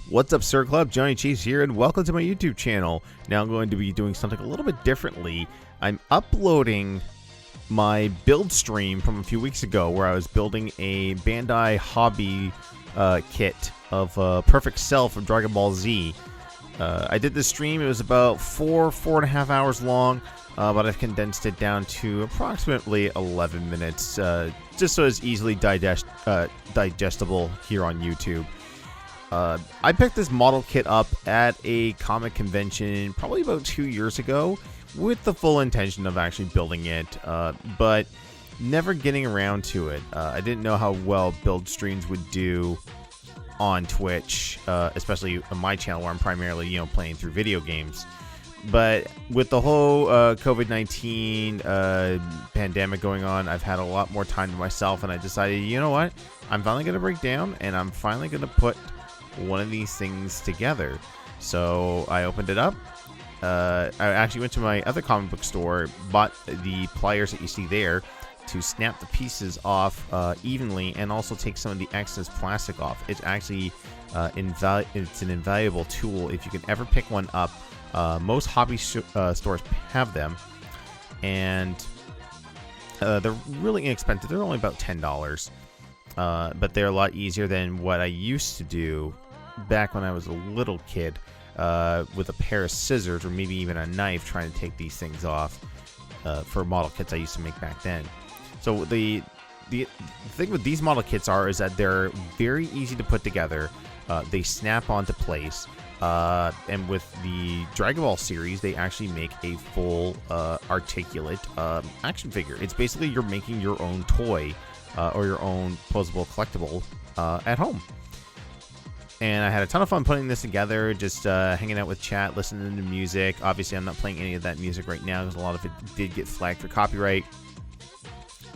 What's up, Sir Club? Johnny Cheese here, and welcome to my YouTube channel. Now I'm going to be doing something a little bit differently. I'm uploading my build stream from a few weeks ago where I was building a Bandai Hobby kit of Perfect Cell from Dragon Ball Z. I did this stream. It was about 4.5 hours long, but I've condensed it down to approximately 11 minutes, just so it's easily digestible here on YouTube. I picked this model kit up at a comic convention probably about 2 years ago with the full intention of actually building it, but never getting around to it. I didn't know how well build streams would do on Twitch, especially on my channel where I'm primarily, playing through video games. But with the whole COVID-19 pandemic going on, I've had a lot more time to myself, and I decided, you know what? I'm finally going to break down, and I'm finally going to put one of these things together. So I opened it up. I actually went to my other comic book store, bought the pliers that you see there to snap the pieces off evenly and also take some of the excess plastic off. It's actually it's an invaluable tool if you can ever pick one up. Most hobby stores have them, and they're really inexpensive. They're only about $10. But they're a lot easier than what I used to do back when I was a little kid with a pair of scissors or maybe even a knife trying to take these things off for model kits I used to make back then. So the thing with these model kits is that they're very easy to put together. They snap onto place. And with the Dragon Ball series, they actually make a full articulate action figure. It's basically you're making your own toy or your own posable collectible at home. And I had a ton of fun putting this together, just hanging out with chat, listening to music. Obviously, I'm not playing any of that music right now because a lot of it did get flagged for copyright.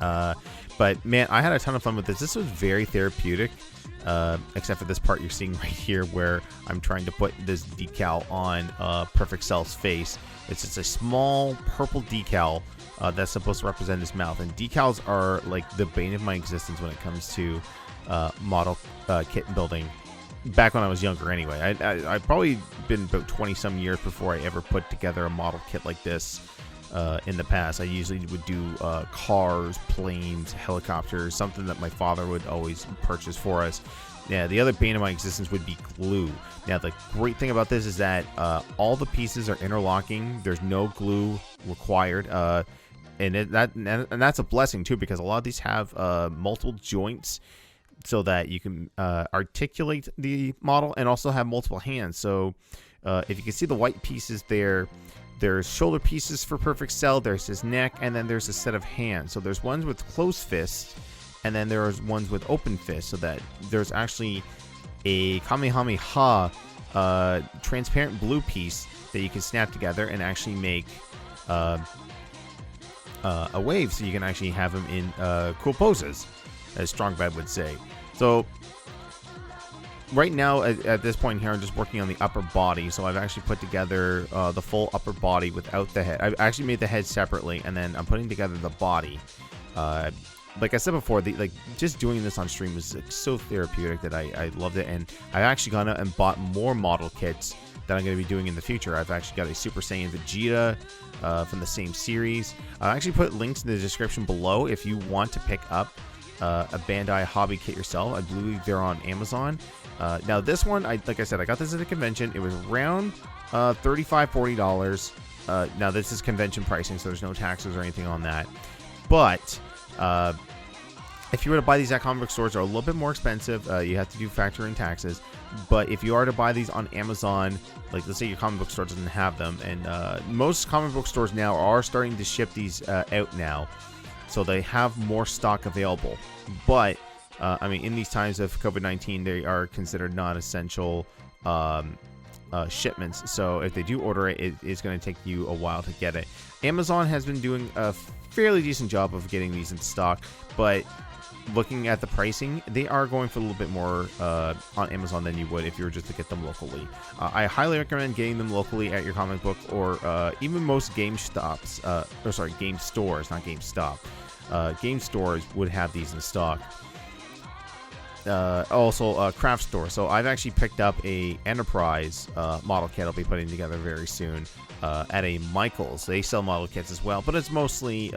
But man, I had a ton of fun with this. This was very therapeutic, except for this part you're seeing right here where I'm trying to put this decal on Perfect Cell's face. It's just a small purple decal that's supposed to represent his mouth. And decals are like the bane of my existence when it comes to model kit building. Back when I was younger anyway. I'd probably been about 20 some years before I ever put together a model kit like this in the past. I usually would do cars, planes, helicopters, something that my father would always purchase for us. Yeah, the other bane of my existence would be glue. Now, the great thing about this is that all the pieces are interlocking. There's no glue required. And that's a blessing, too, because a lot of these have multiple joints so that you can articulate the model and also have multiple hands. So if you can see the white pieces there, there's shoulder pieces for Perfect Cell, there's his neck, and then there's a set of hands. So there's ones with closed fists, and then there's ones with open fists, so that there's actually a Kamehameha transparent blue piece that you can snap together and actually make a wave, so you can actually have them in cool poses, as Strongbad would say. So right now, at this point here, I'm just working on the upper body. So I've actually put together the full upper body without the head. I've actually made the head separately, and then I'm putting together the body. Like I said before, just doing this on stream was so therapeutic that I loved it. And I've actually gone out and bought more model kits that I'm going to be doing in the future. I've actually got a Super Saiyan Vegeta from the same series. I'll actually put links in the description below if you want to pick up a Bandai Hobby kit yourself. I believe they're on Amazon. Now this one, like I said, I got this at a convention. It was around $35-40. Now this is convention pricing, so there's no taxes or anything on that. But if you were to buy these at comic book stores, they're a little bit more expensive. You have to factor in taxes. But if you are to buy these on Amazon, like let's say your comic book store doesn't have them, and most comic book stores now are starting to ship these out now. So they have more stock available. But, I mean, in these times of COVID-19, they are considered non-essential shipments. So if they do order it, it's going to take you a while to get it. Amazon has been doing a fairly decent job of getting these in stock. But looking at the pricing, they are going for a little bit more on Amazon than you would if you were just to get them locally. I highly recommend getting them locally at your comic book or even most game stores, not GameStop. Game stores would have these in stock. also craft store. So I've actually picked up a Enterprise model kit I'll be putting together very soon at a Michaels. They sell model kits as well, but it's mostly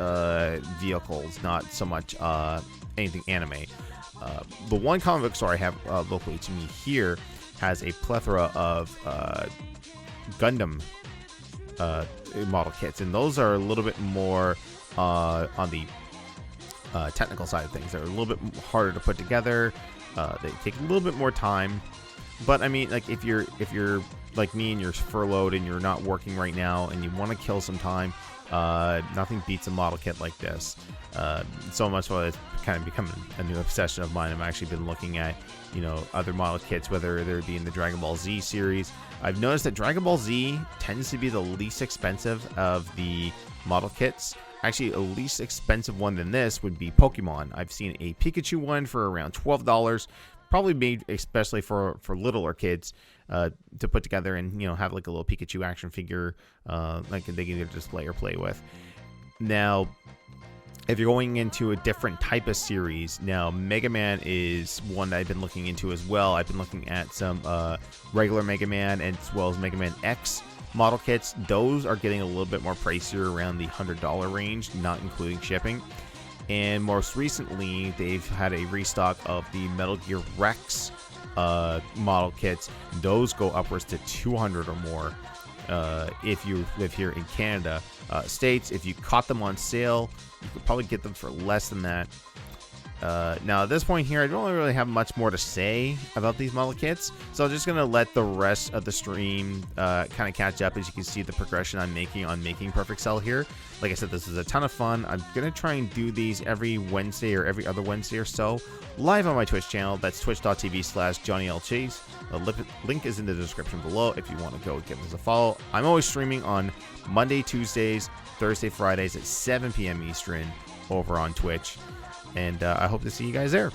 vehicles, not so much anything anime. The one comic book store I have locally to me here has a plethora of Gundam model kits, and those are a little bit more on the technical side of things. They're a little bit harder to put together. They take a little bit more time, but I mean, like if you're like me and you're furloughed and you're not working right now and you want to kill some time, nothing beats a model kit like this. So much so it's kind of become a new obsession of mine. I've actually been looking at, you know, other model kits, whether they be in the Dragon Ball Z series. I've noticed that Dragon Ball Z tends to be the least expensive of the model kits. Actually, a least expensive one than this would be Pokemon. I've seen a Pikachu one for around $12, probably made especially for littler kids to put together and, you know, have like a little Pikachu action figure like they can either display or play with. Now, if you're going into a different type of series, now Mega Man is one that I've been looking into as well. I've been looking at some regular Mega Man as well as Mega Man X model kits. Those are getting a little bit more pricier, around the $100 range, not including shipping. And most recently, they've had a restock of the Metal Gear Rex model kits. Those go upwards to $200 or more if you live here in Canada. States, if you caught them on sale, you could probably get them for less than that. Now at this point here, I don't really have much more to say about these model kits, so I'm just gonna let the rest of the stream kind of catch up. As you can see, the progression I'm making on making Perfect Cell here. Like I said, this is a ton of fun. I'm gonna try and do these every Wednesday or every other Wednesday or so, live on my Twitch channel. That's twitch.tv/JohnnyLChase. The link is in the description below if you want to go give us a follow. I'm always streaming on Monday, Tuesdays, Thursday, Fridays at 7 p.m. Eastern over on Twitch. And I hope to see you guys there.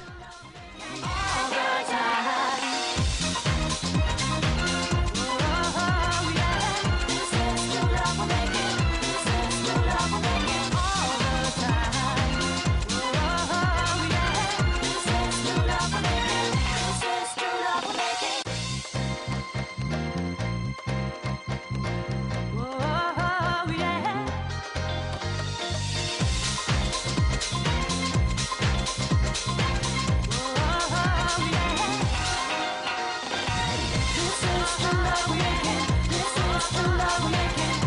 This is the love making.